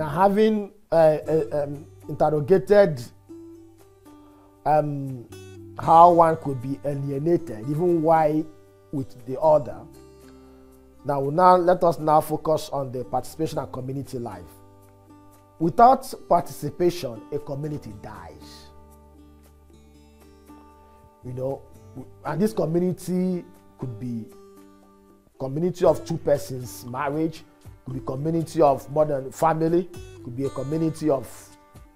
Now, having interrogated how one could be alienated, even why with the other, now let us now focus on the participation and community life. Without participation, a community dies. You know, and this community could be community of two persons, marriage, could be community of more than family, could be a community of,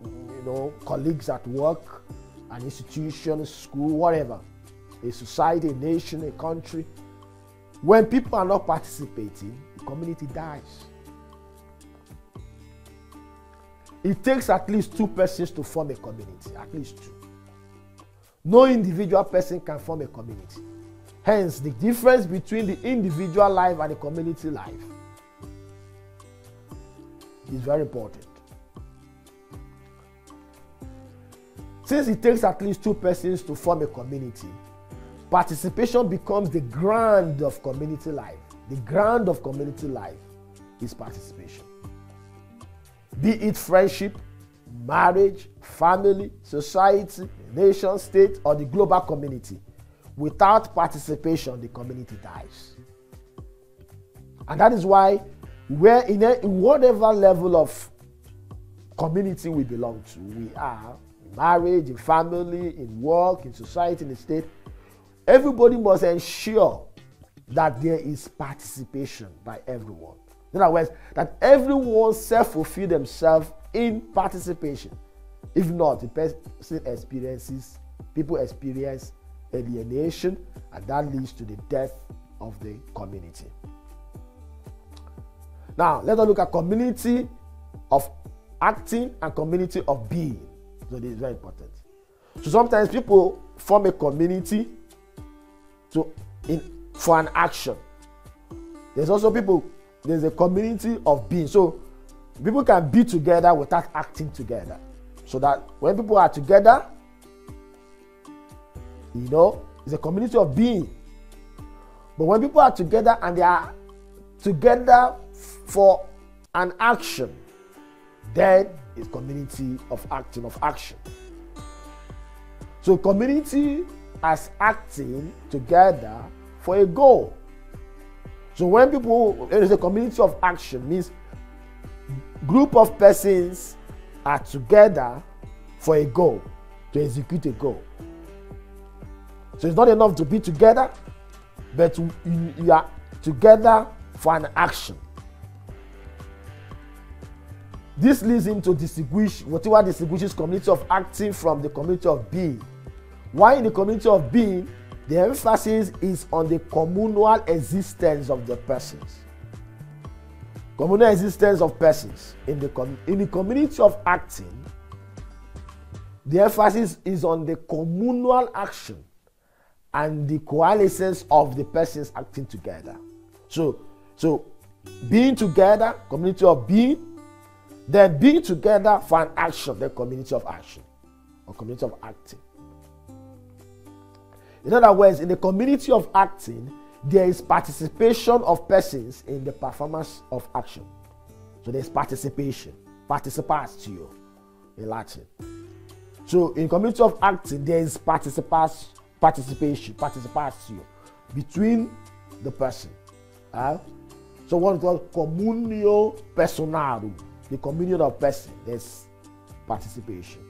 you know, colleagues at work, an institution, school, whatever, a society, a nation, a country. When people are not participating, the community dies. It takes at least two persons to form a community, at least two. No individual person can form a community. Hence, the difference between the individual life and the community life is very important. Since it takes at least two persons to form a community, participation becomes the ground of community life. The ground of community life is participation. Be it friendship, marriage, family, society, nation, state, or the global community. Without participation, the community dies. And that is why we're in whatever level of community we belong to, we are, in marriage, in family, in work, in society, in the state, everybody must ensure that there is participation by everyone. In other words, that everyone self-fulfill themselves in participation. If not, people experience alienation, and that leads to the death of the community. Now, let us look at community of acting and community of being. So this is very important. So sometimes people form a community for an action. There's a community of being. So people can be together without acting together. So that when people are together, you know, it's a community of being. But when people are together and they are together for an action, then it's community of acting, of action. So community as acting together for a goal. So when there is a community of action, means group of persons are together for a goal, to execute a goal. So it's not enough to be together, but you are together for an action. This leads him to distinguish whatever distinguishes community of acting from the community of being. Why in the community of being, the emphasis is on the communal existence of the persons. Communal existence of persons. In the community of acting, the emphasis is on the communal action and the coalescence of the persons acting together. So being together, community of being, then being together for an action, the community of action or community of acting. In other words, in the community of acting, there is participation of persons in the performance of action. So there's participation, participatio in Latin. So in community of acting, there is participation, participatio between the person. So what is called communio personarum, the communion of person. There's participation.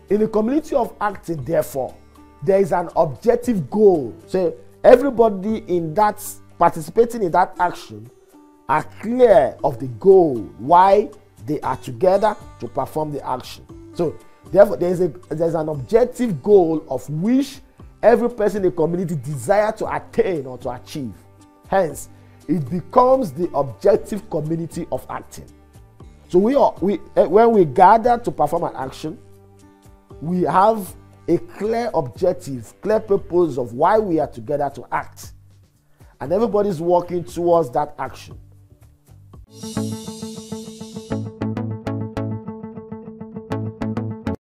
In the community of acting, therefore, there is an objective goal. So everybody in that participating in that action are clear of the goal, why they are together to perform the action. So therefore, there's an objective goal of which every person in the community desires to attain or to achieve. Hence, it becomes the objective community of acting. So when we gather to perform an action, we have a clear objective, clear purpose of why we are together to act. And everybody's working towards that action.